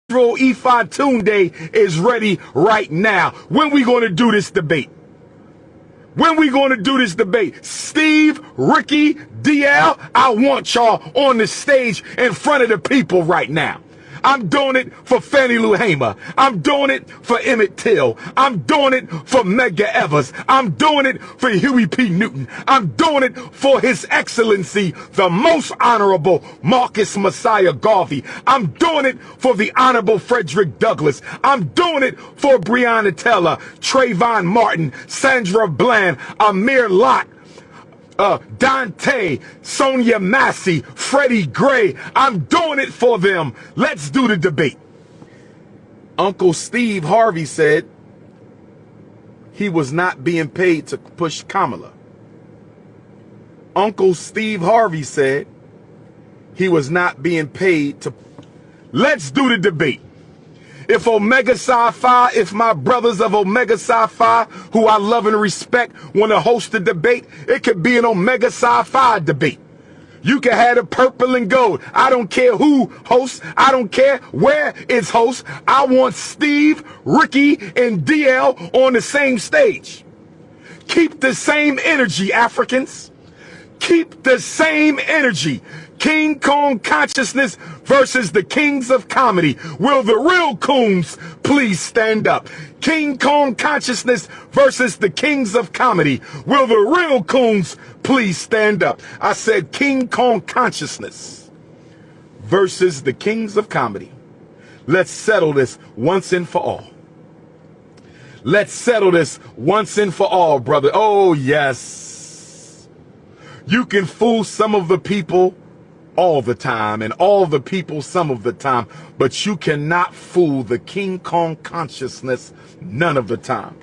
Ifatunde is ready right now. When we going to do this debate? When we going to do this debate? Steve, Ricky, DL, I want y'all on the stage in front of the people right now. I'm doing it for Fannie Lou Hamer. I'm doing it for Emmett Till. I'm doing it for Medgar Evers. I'm doing it for Huey P. Newton. I'm doing it for His Excellency, the Most Honorable Marcus Messiah Garvey. I'm doing it for the Honorable Frederick Douglass. I'm doing it for Breonna Taylor, Trayvon Martin, Sandra Bland, Amir Lott, Dante, Sonia Massey, Freddie Gray. I'm doing it for them. Let's do the debate. Uncle Steve Harvey said he was not being paid to push Kamala. Uncle Steve Harvey said he was not being paid to. Let's do the debate. If Omega Psi Phi, if my brothers of Omega Psi Phi, who I love and respect, want to host a debate, it could be an Omega Psi Phi debate. You can have the purple and gold. I don't care who hosts. I don't care where it's host. I want Steve, Ricky, and DL on the same stage. Keep the same energy, Africans. Keep the same energy. King Kong consciousness versus the kings of comedy. Will the real coons please stand up? King Kong consciousness versus the kings of comedy. Will the real coons please stand up? I said King Kong consciousness versus the kings of comedy. Let's settle this once and for all. Let's settle this once and for all, brother. Oh, yes. You can fool some of the people all the time, and all the people some of the time, but you cannot fool the King Kong consciousness none of the time.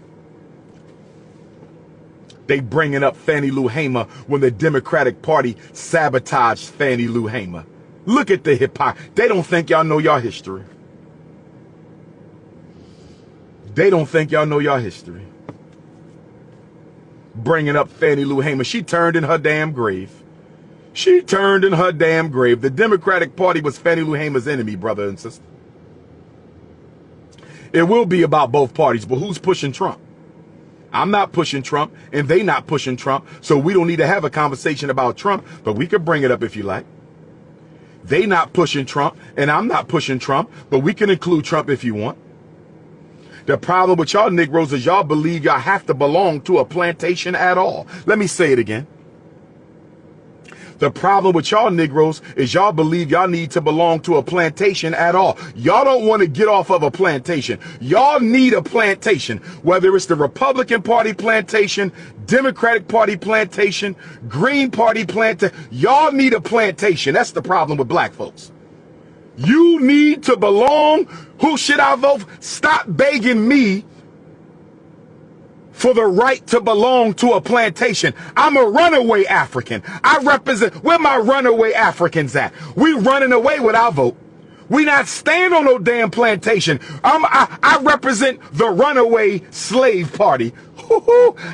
They bringing up Fannie Lou Hamer when the Democratic Party sabotaged Fannie Lou Hamer. Look at the hypocrisy. They don't think y'all know y'all history. They don't think y'all know y'all history. Bringing up Fannie Lou Hamer. She turned in her damn grave. She turned in her damn grave. The Democratic Party was Fannie Lou Hamer's enemy, brother and sister. It will be about both parties, but who's pushing Trump? I'm not pushing Trump, and they not pushing Trump, so we don't need to have a conversation about Trump, but we could bring it up if you like. They not pushing Trump, and I'm not pushing Trump, but we can include Trump if you want. The problem with y'all Negroes is y'all believe y'all have to belong to a plantation at all. Let me say it again. The problem with y'all Negroes is y'all believe y'all need to belong to a plantation at all. Y'all don't want to get off of a plantation. Y'all need a plantation, whether it's the Republican Party plantation, Democratic Party plantation, Green Party plantation. Y'all need a plantation. That's the problem with black folks. You need to belong. Who should I vote for? Stop begging me for the right to belong to a plantation. I'm a runaway African. I represent, where my runaway Africans at? We running away with our vote. We not staying on no damn plantation. I represent the runaway slave party.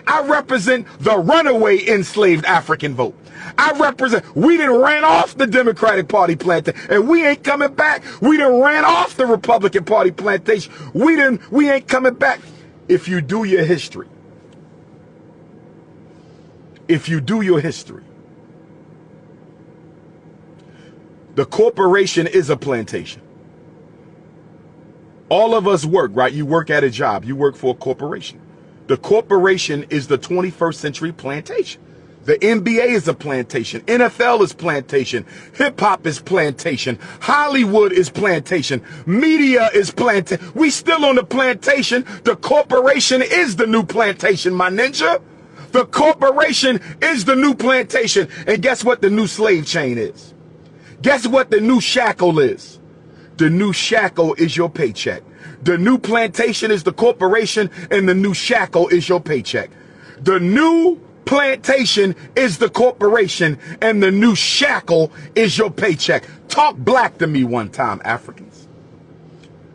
I represent the runaway enslaved African vote. I represent, we done ran off the Democratic Party plantation, and we ain't coming back. We done ran off the Republican Party plantation. We ain't coming back. If you do your history, the corporation is a plantation. All of us work, right? You work at a job. You work for a corporation. The corporation is the 21st century plantation. The NBA is a plantation. NFL is plantation. Hip hop is plantation. Hollywood is plantation. Media is plantation. We still on the plantation. The corporation is the new plantation, my ninja. The corporation is the new plantation. And guess what the new slave chain is? Guess what the new shackle is? The new shackle is your paycheck. The new plantation is the corporation, and the new shackle is your paycheck. The new plantation is the corporation, and the new shackle is your paycheck. Talk black to me one time, Africans.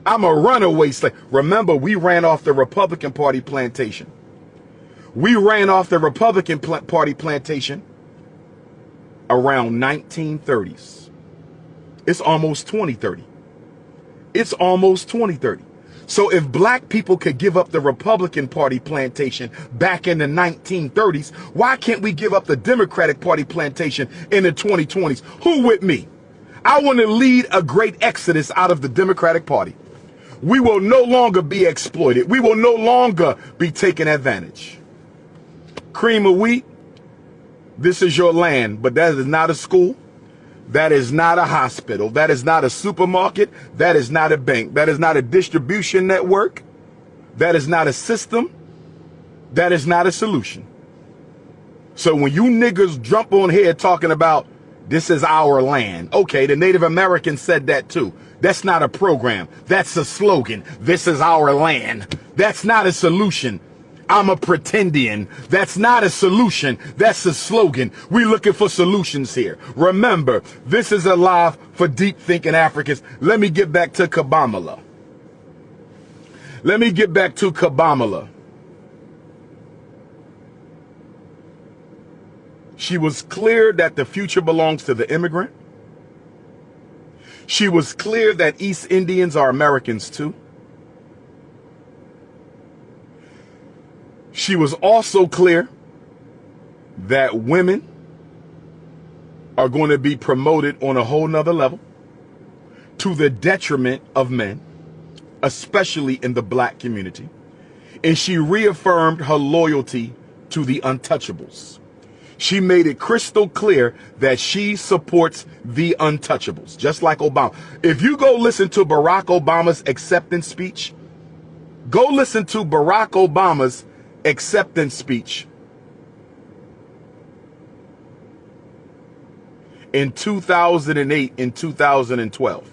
I'm a runaway slave. Remember, we ran off the Republican Party plantation. We ran off the Republican Party plantation around 1930s. It's almost 2030. It's almost 2030. So if black people could give up the Republican Party plantation back in the 1930s, why can't we give up the Democratic Party plantation in the 2020s? Who with me? I want to lead a great exodus out of the Democratic Party. We will no longer be exploited. We will no longer be taken advantage. Cream of wheat, this is your land, but that is not a school. That is not a hospital. That is not a supermarket. That is not a bank. That is not a distribution network. That is not a system. That is not a solution. So when you niggas jump on here talking about this is our land. Okay, the Native Americans said that too. That's not a program. That's a slogan. This is our land. That's not a solution. I'm a pretendian. That's not a solution. That's a slogan. We looking for solutions here. Remember, this is alive for deep thinking Africans. Let me get back to Kabamala. Let me get back to Kabamala. She was clear that the future belongs to the immigrant. She was clear that East Indians are Americans too. She was also clear that women are going to be promoted on a whole nother level to the detriment of men, especially in the black community. And she reaffirmed her loyalty to the untouchables. She made it crystal clear that she supports the untouchables, just like Obama. If you go listen to Barack Obama's acceptance speech, go listen to Barack Obama's acceptance speech in 2008 and 2012.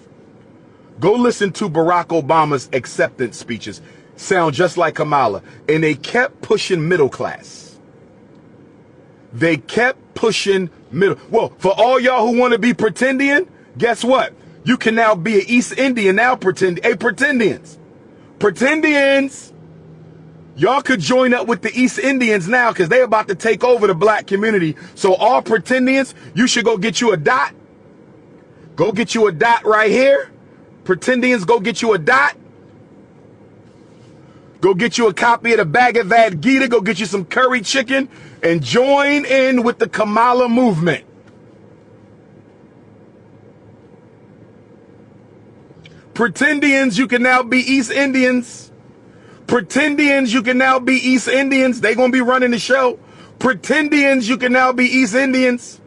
Go listen to Barack Obama's acceptance speeches. Sound just like Kamala. And they kept pushing middle class. They kept pushing middle. Well, for all y'all who want to be pretendian, guess what? You can now be an East Indian now pretendians. Pretendians. Y'all could join up with the East Indians now because they're about to take over the black community. So all pretendians, you should go get you a dot. Go get you a dot right here. Pretendians, go get you a dot. Go get you a copy of the Bhagavad Gita. Go get you some curry chicken and join in with the Kamala movement. Pretendians, you can now be East Indians. Pretendians, you can now be East Indians. They're going to be running the show. Pretendians, you can now be East Indians.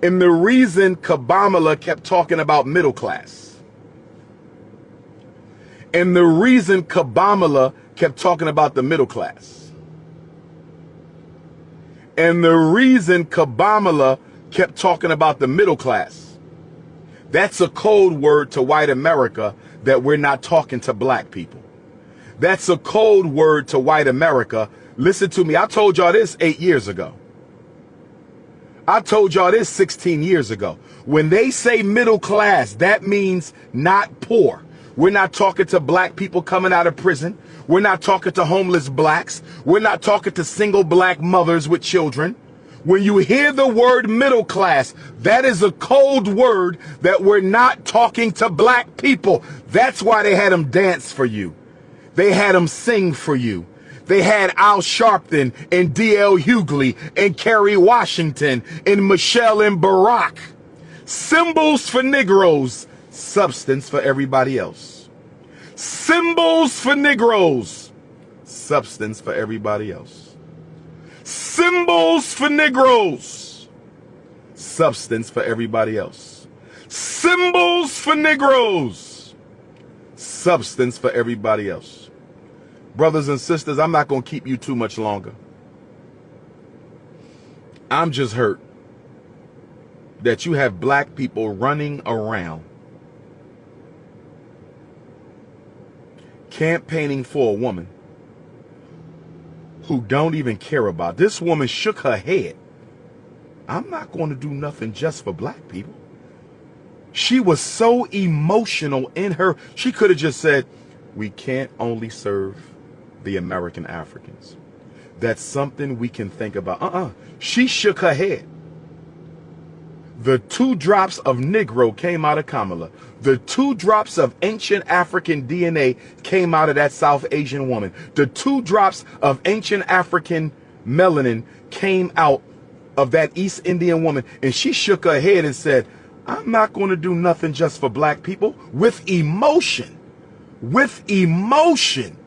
And the reason Kabamala kept talking about middle class, and the reason Kabamala kept talking about the middle class, and the reason Kabamala kept talking about the middle class, that's a code word to white America that we're not talking to black people. That's a code word to white America. Listen to me. I told y'all this 8 years ago. I told y'all this 16 years ago. When they say middle class, that means not poor. We're not talking to black people coming out of prison. We're not talking to homeless blacks. We're not talking to single black mothers with children. When you hear the word middle class, that is a code word that we're not talking to black people. That's why they had them dance for you. They had them sing for you. They had Al Sharpton and D.L. Hughley and Kerry Washington and Michelle and Barack. Symbols for Negroes, substance for everybody else. Symbols for Negroes, substance for everybody else. Symbols for Negroes, substance for everybody else. Symbols for Negroes, substance for everybody else. Brothers and sisters, I'm not going to keep you too much longer. I'm just hurt that you have black people running around campaigning for a woman who don't even care about. This woman shook her head. I'm not going to do nothing just for black people. She was so emotional in her. She could have just said, we can't only serve the American Africans. That's something we can think about. She shook her head. The 2 drops of Negro came out of Kamala. The 2 drops of ancient African DNA came out of that South Asian woman. The 2 drops of ancient African melanin came out of that East Indian woman. And she shook her head and said, I'm not going to do nothing just for black people. With emotion. With emotion.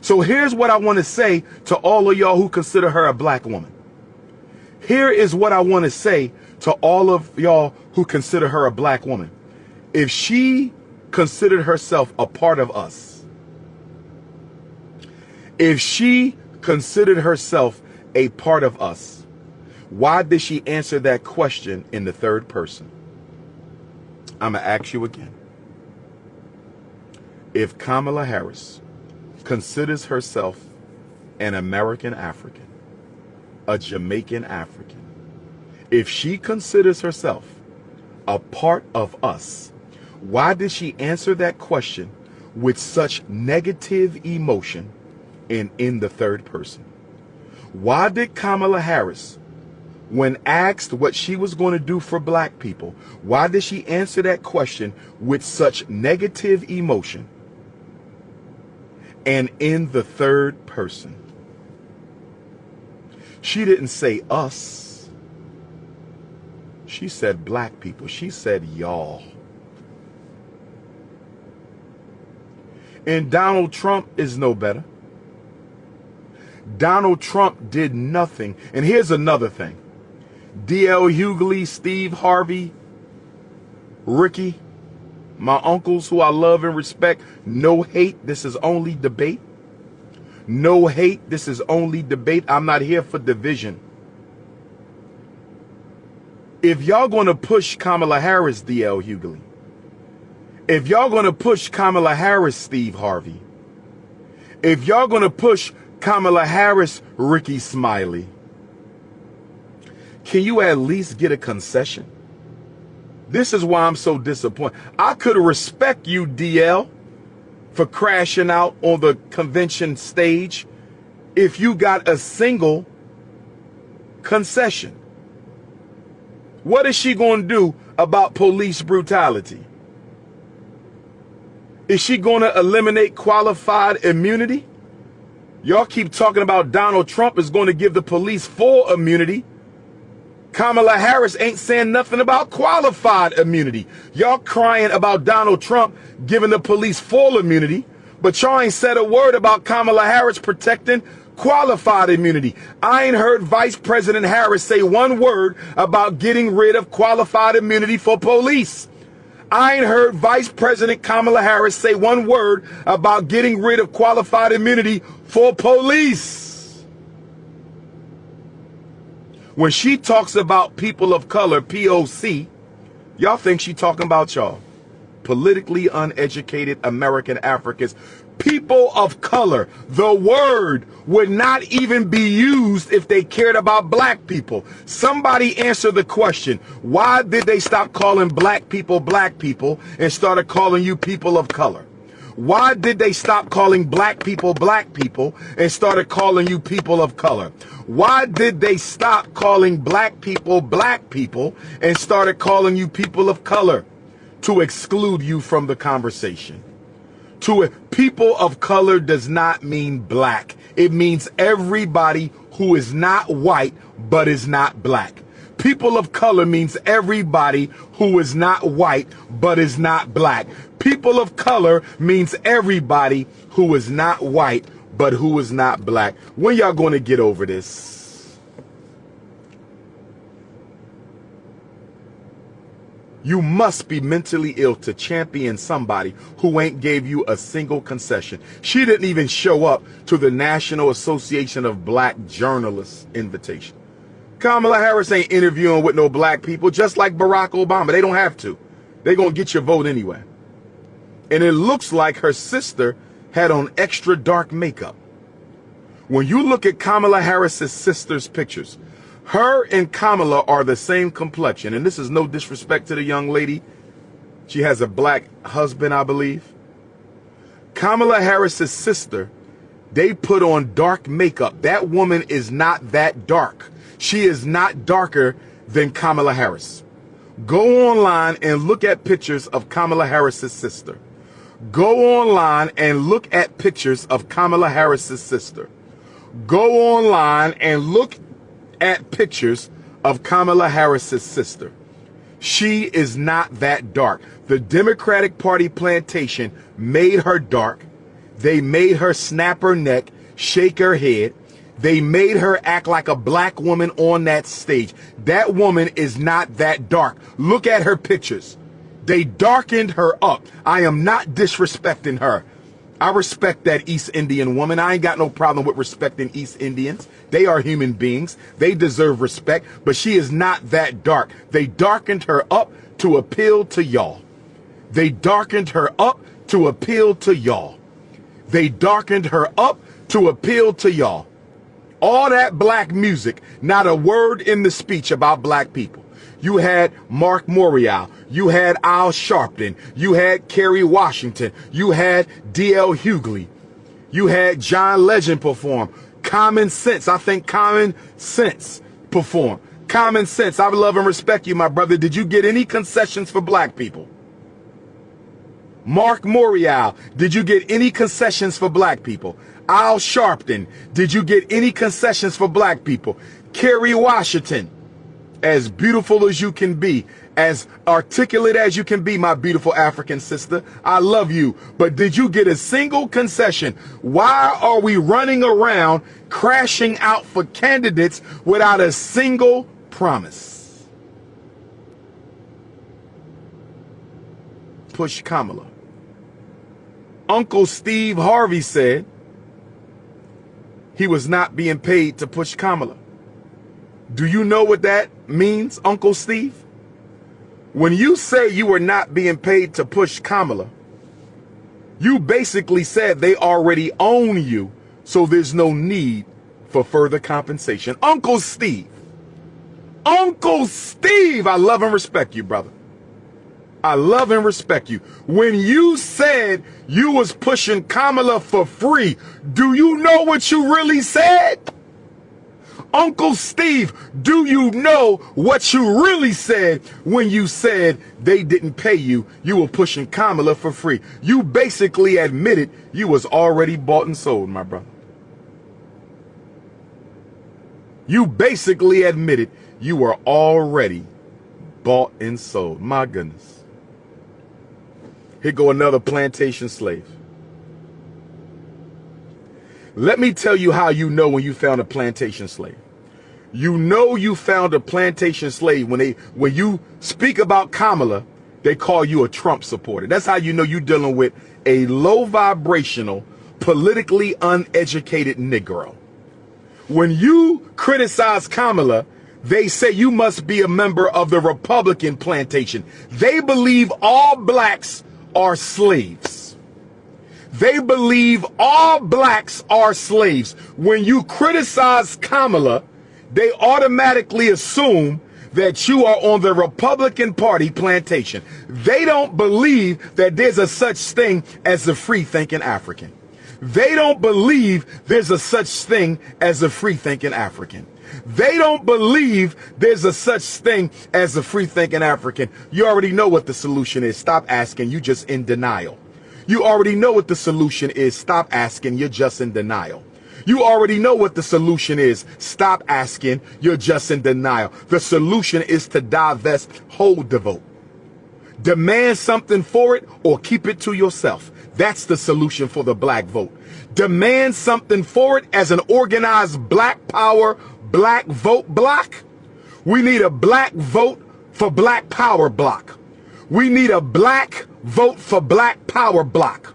So here's what I want to say to all of y'all who consider her a black woman. Here is what I want to say to all of y'all who consider her a black woman. If she considered herself a part of us, if she considered herself a part of us, why did she answer that question in the third person? I'm going to ask you again. If Kamala Harris considers herself an American African, a Jamaican African, if she considers herself a part of us, why did she answer that question with such negative emotion and in the third person? Why did Kamala Harris, when asked what she was going to do for black people, why did she answer that question with such negative emotion and in the third person? She didn't say us. She said black people. She said y'all. And Donald Trump is no better. Donald Trump did nothing. And here's another thing. D.L. Hughley, Steve Harvey, Ricky, my uncles who I love and respect, no hate. This is only debate. No hate. This is only debate. I'm not here for division. If y'all going to push Kamala Harris, D.L. Hughley, if y'all going to push Kamala Harris, Steve Harvey, if y'all going to push Kamala Harris, Rickey Smiley, can you at least get a concession? This is why I'm so disappointed. I could respect you, DL, for crashing out on the convention stage if you got a single concession. What is she going to do about police brutality? Is she going to eliminate qualified immunity? Y'all keep talking about Donald Trump is going to give the police full immunity. Kamala Harris ain't saying nothing about qualified immunity. Y'all crying about Donald Trump giving the police full immunity, but y'all ain't said a word about Kamala Harris protecting qualified immunity. I ain't heard Vice President Harris say one word about getting rid of qualified immunity for police. I ain't heard Vice President Kamala Harris say one word about getting rid of qualified immunity for police. When she talks about people of color, POC, y'all think she talking about y'all. Politically uneducated American Africans. People of color. The word would not even be used if they cared about black people. Somebody answer the question. Why did they stop calling black people and started calling you people of color? Why did they stop calling black people and started calling you people of color? Why did they stop calling black people and started calling you people of color? To exclude you from the conversation. People of color does not mean black. It means everybody who is not white but is not black. People of color means everybody who is not white but is not black. People of color means everybody who is not white but who is not black. When y'all going to get over this? You must be mentally ill to champion somebody who ain't gave you a single concession. She didn't even show up to the National Association of Black Journalists invitation. Kamala Harris ain't interviewing with no black people, just like Barack Obama. They don't have to. They're going to get your vote anyway. And it looks like her sister had on extra dark makeup. When you look at Kamala Harris's sister's pictures, her and Kamala are the same complexion. And this is no disrespect to the young lady. She has a black husband, I believe. Kamala Harris's sister, they put on dark makeup. That woman is not that dark. She is not darker than Kamala Harris. Go online and look at pictures of Kamala Harris's sister. Go online and look at pictures of Kamala Harris's sister. Go online and look at pictures of Kamala Harris's sister. She is not that dark. The Democratic Party plantation made her dark. They made her snap her neck, shake her head. They made her act like a black woman on that stage. That woman is not that dark. Look at her pictures. They darkened her up. I am not disrespecting her. I respect that East Indian woman. I ain't got no problem with respecting East Indians. They are human beings. They deserve respect, but she is not that dark. They darkened her up to appeal to y'all. They darkened her up to appeal to y'all. They darkened her up to appeal to y'all. All that black music, not a word in the speech about black people. You had Mark Morial. You had Al Sharpton. You had Kerry Washington. You had D.L. Hughley. You had John Legend perform. Common Sense. I think Common Sense perform. Common Sense. I love and respect you, my brother. Did you get any concessions for black people? Mark Morial. Did you get any concessions for black people? Al Sharpton. Did you get any concessions for black people? Kerry Washington. As beautiful as you can be, as articulate as you can be, my beautiful African sister, I love you. But did you get a single concession? Why are we running around crashing out for candidates without a single promise? Push Kamala. Uncle Steve Harvey said he was not being paid to push Kamala. Do you know what that means, Uncle Steve? When you say you were not being paid to push Kamala, you basically said they already own you, so there's no need for further compensation. Uncle Steve, I love and respect you, brother. I love and respect you. When you said you was pushing Kamala for free, do you know what you really said? Uncle Steve, do you know what you really said when you said they didn't pay you? You were pushing Kamala for free. You basically admitted you was already bought and sold, my brother. You basically admitted you were already bought and sold. My goodness. Here go another plantation slave. Let me tell you how you know when you found a plantation slave. You know you found a plantation slave when you speak about Kamala, they call you a Trump supporter. That's how you know you're dealing with a low vibrational, politically uneducated Negro. When you criticize Kamala, they say you must be a member of the Republican plantation. They believe all blacks are slaves. They believe all blacks are slaves. When you criticize Kamala, they automatically assume that you are on the Republican Party plantation. They don't believe that there's a such thing as a free-thinking African. They don't believe there's a such thing as a free-thinking African. They don't believe there's a such thing as a free-thinking African. You already know what the solution is. Stop asking. You're just in denial. You already know what the solution is. Stop asking. You're just in denial. You already know what the solution is. Stop asking. You're just in denial. The solution is to divest, hold the vote. Demand something for it or keep it to yourself. That's the solution for the black vote. Demand something for it as an organized black power, black vote block. We need a black vote for black power block. We need a black vote for black power block.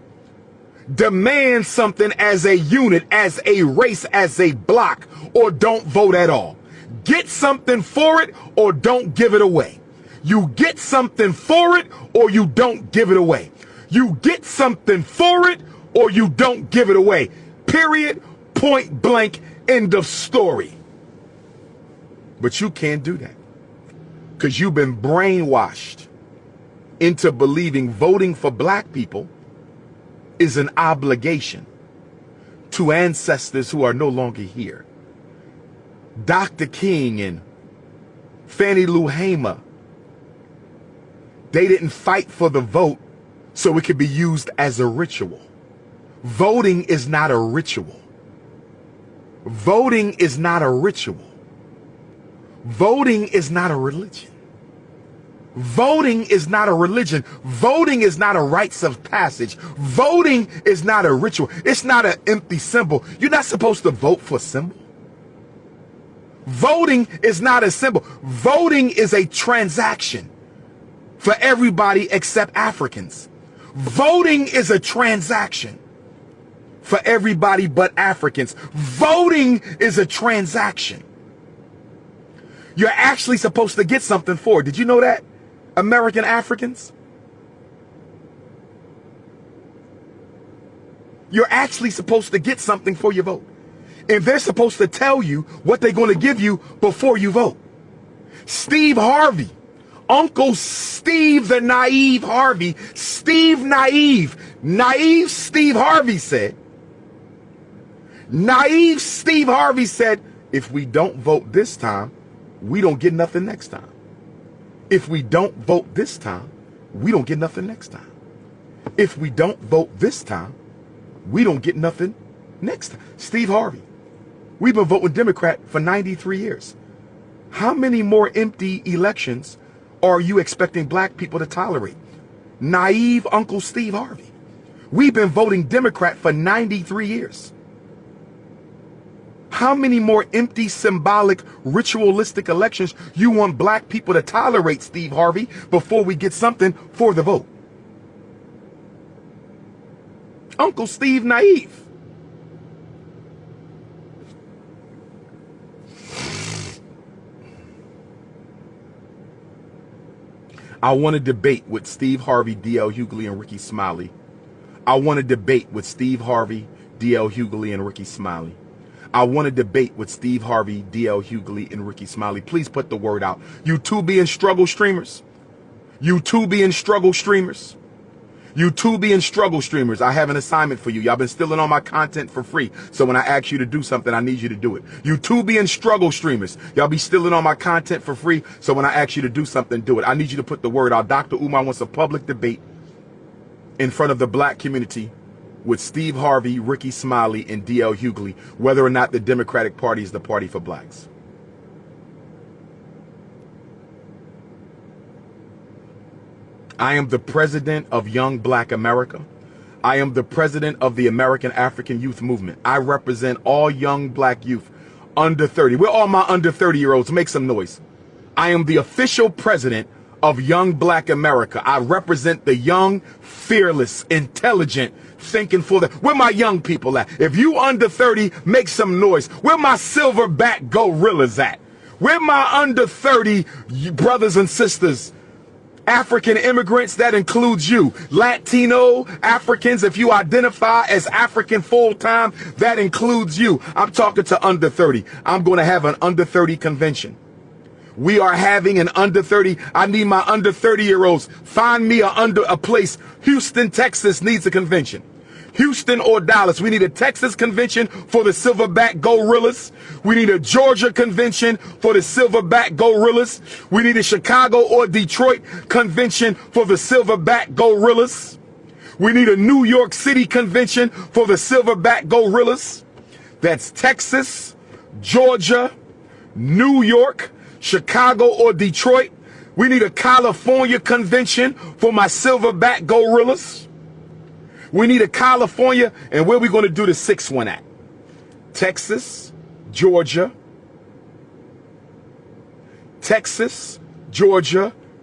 Demand something as a unit, as a race, as a block, or don't vote at all. Get something for it or don't give it away. You get something for it or you don't give it away. You get something for it or you don't give it away. Period. Point blank. End of story. But you can't do that because you've been brainwashed into believing voting for black people is an obligation to ancestors who are no longer here. Dr. King and Fannie Lou Hamer They didn't fight for the vote so it could be used as a ritual. Voting is not a ritual. Voting is not a ritual. Voting is not a religion. Voting is not a religion. Voting is not a rites of passage. Voting is not a ritual. It's not an empty symbol. You're not supposed to vote for a symbol. Voting is not a symbol. Voting is a transaction for everybody except Africans. Voting is a transaction for everybody but Africans. Voting is a transaction. You're actually supposed to get something for it. Did you know that? American Africans? You're actually supposed to get something for your vote. And they're supposed to tell you what they're going to give you before you vote. Steve Harvey, Uncle Steve the naive Harvey, Steve naive Steve Harvey said, if we don't vote this time, we don't get nothing next time. If we don't vote this time, we don't get nothing next time. If we don't vote this time, we don't get nothing next time. Steve Harvey. We've been voting Democrat for 93 years. How many more empty elections are you expecting black people to tolerate? Naive Uncle Steve Harvey. We've been voting Democrat for 93 years. How many more empty, symbolic, ritualistic elections you want black people to tolerate, Steve Harvey, before we get something for the vote? Uncle Steve naive. I want to debate with Steve Harvey, D.L. Hughley, and Rickey Smiley. I want to debate with Steve Harvey, D.L. Hughley, and Rickey Smiley. I want to debate with Steve Harvey, D.L. Hughley, and Rickey Smiley. Please put the word out. You two being struggle streamers. You two being struggle streamers. You two being struggle streamers. I have an assignment for you. Y'all been stealing all my content for free. So when I ask you to do something, I need you to do it. You two being struggle streamers. Y'all be stealing all my content for free. So when I ask you to do something, do it. I need you to put the word out. Dr. Umar wants a public debate in front of the black community with Steve Harvey, Rickey Smiley, and D.L. Hughley, whether or not the Democratic Party is the party for blacks. I am the president of Young Black America. I am the president of the American African Youth Movement. I represent all young black youth under 30. We're all my under 30-year-olds. Make some noise. I am the official president of Young Black America. I represent the young, fearless, intelligent, thinking for the... Where my young people at? If you under 30, make some noise. Where my silverback gorillas at? Where my under 30 brothers and sisters? African immigrants, that includes you. Latino Africans, if you identify as African full-time, that includes you. I'm talking to under 30. I'm going to have an under 30 convention. We are having an under 30. I need my under 30-year-olds. Find me a place. Houston, Texas needs a convention. Houston or Dallas. We need a Texas convention for the silverback gorillas. We need a Georgia convention for the silverback gorillas. We need a Chicago or Detroit convention for the silverback gorillas. We need a New York City convention for the silverback gorillas. That's Texas, Georgia, New York, Chicago or Detroit. We need a California convention for my silverback gorillas. We need a California, and where are we going to do the sixth one at? Texas, Georgia,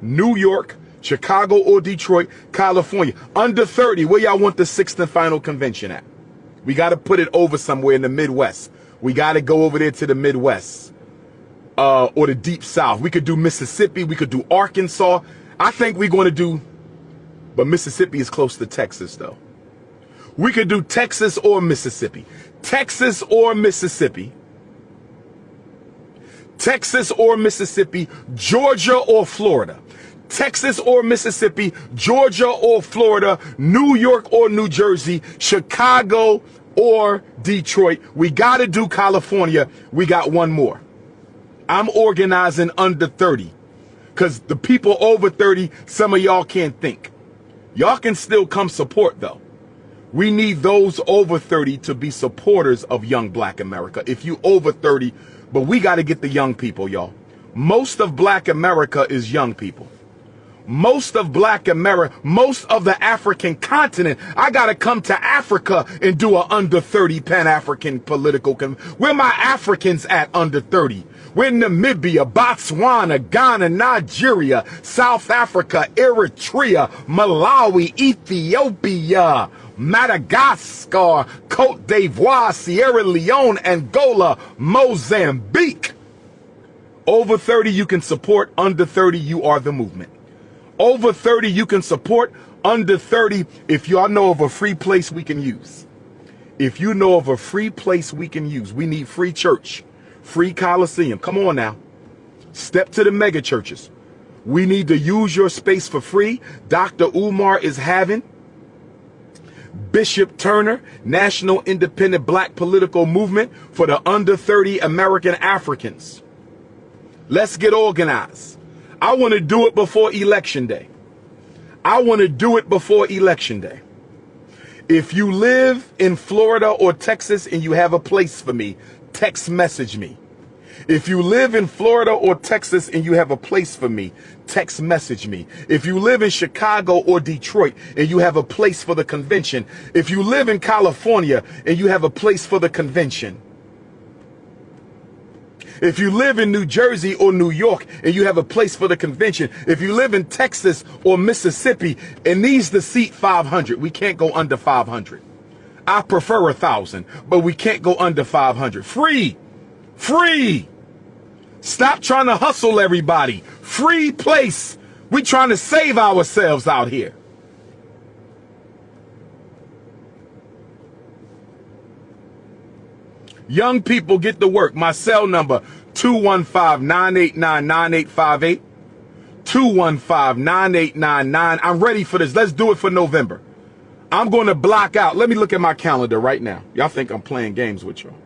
New York, Chicago or Detroit, California. Under 30, where y'all want the sixth and final convention at? We got to put it over somewhere in the Midwest. We got to go over there to the Midwest or the Deep South. We could do Mississippi. We could do Arkansas. I think we're going to do, but Mississippi is close to Texas, though. We could do Texas or Mississippi. Texas or Mississippi. Texas or Mississippi. Georgia or Florida. Texas or Mississippi. Georgia or Florida. New York or New Jersey. Chicago or Detroit. We got to do California. We got one more. I'm organizing under 30 Because the people over 30, some of y'all can't think. Y'all can still come support, though. We need those over 30 to be supporters of young black America. If you over 30, but we got to get the young people, y'all. Most of black America is young people. Most of black America, most of the African continent. I got to come to Africa and do a under 30 Pan-African political. Where my Africans at under 30? We're in Namibia, Botswana, Ghana, Nigeria, South Africa, Eritrea, Malawi, Ethiopia, Madagascar, Cote d'Ivoire, Sierra Leone, Angola, Mozambique. Over 30, you can support. Under 30, you are the movement. Over 30, you can support. Under 30, if y'all know of a free place we can use. If you know of a free place we can use, we need free church, free Coliseum. Come on now. Step to the mega churches. We need to use your space for free. Dr. Umar is having Bishop Turner, National Independent Black Political Movement for the under 30 American Africans. Let's get organized. I want to do it before Election Day. I want to do it before Election Day. If you live in Florida or Texas and you have a place for me, text message me. If you live in Florida or Texas and you have a place for me, text message me. If you live in Chicago or Detroit and you have a place for the convention, if you live in California and you have a place for the convention, if you live in New Jersey or New York and you have a place for the convention, if you live in Texas or Mississippi, it needs to seat 500. We can't go under 500. I prefer 1,000, but we can't go under 500. Free. Free. Stop trying to hustle everybody. Free place. We trying to save ourselves out here. Young people, get to work. My cell number, 215-989-9858. 215-9899. I'm ready for this. Let's do it for November. I'm going to block out. Let me look at my calendar right now. Y'all think I'm playing games with y'all.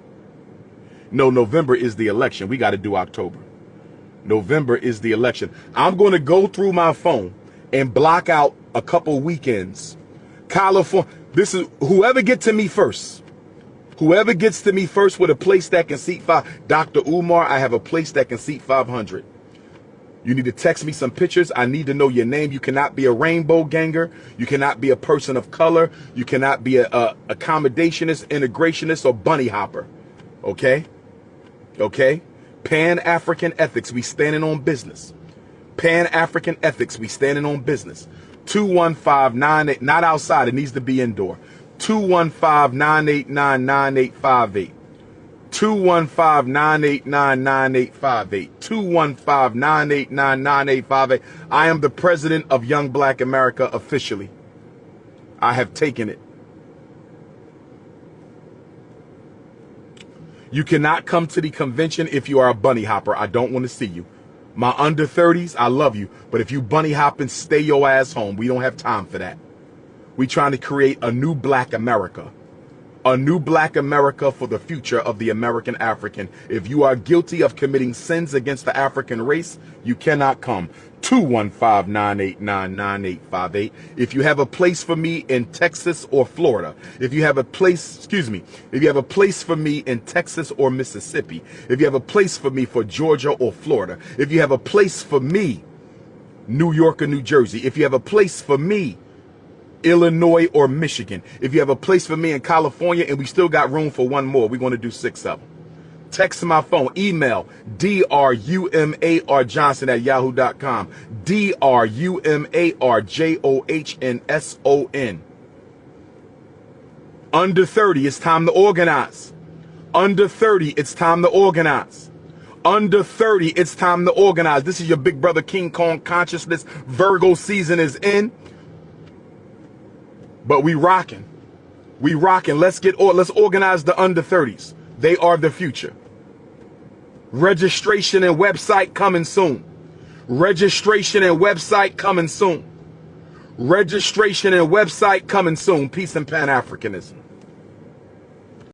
No, November is the election. We got to do October. November is the election. I'm going to go through my phone and block out a couple weekends. California. This is whoever gets to me first. Whoever gets to me first with a place that can seat 5. Dr. Umar, I have a place that can seat 500. You need to text me some pictures. I need to know your name. You cannot be a rainbow ganger. You cannot be a person of color. You cannot be a accommodationist, integrationist, or bunny hopper. Okay? Okay? Pan-African ethics. We standing on business. Pan-African ethics. We standing on business. 215-98. Not outside. It needs to be indoor. 215-989-9858. 215-989-9858. 215-989-9858. I am the president of Young Black America officially. I have taken it. You cannot come to the convention if you are a bunny hopper. I don't want to see you. My under 30s, I love you. But if you bunny hopping, stay your ass home. We don't have time for that. We trying to create a new black America. A new black America for the future of the American African. If you are guilty of committing sins against the African race, you cannot come. 215-989-9858. If you have a place for me in Texas or Florida, if you have a place, if you have a place for me in Texas or Mississippi, if you have a place for me for Georgia or Florida, if you have a place for me, New York or New Jersey, if you have a place for me, Illinois or Michigan, if you have a place for me in California, and we still got room for one more, we're going to do 6 of them. Text my phone, email drumarjohnson@yahoo.com. drumarjohnson. Under 30, it's time to organize. Under 30, it's time to organize. Under 30, it's time to organize. This is your big brother King Kong consciousness. Virgo season is in. But we rocking. We rocking. Let's organize the under 30s. They are the future. Registration and website coming soon. Registration and website coming soon. Registration and website coming soon. Peace and Pan-Africanism.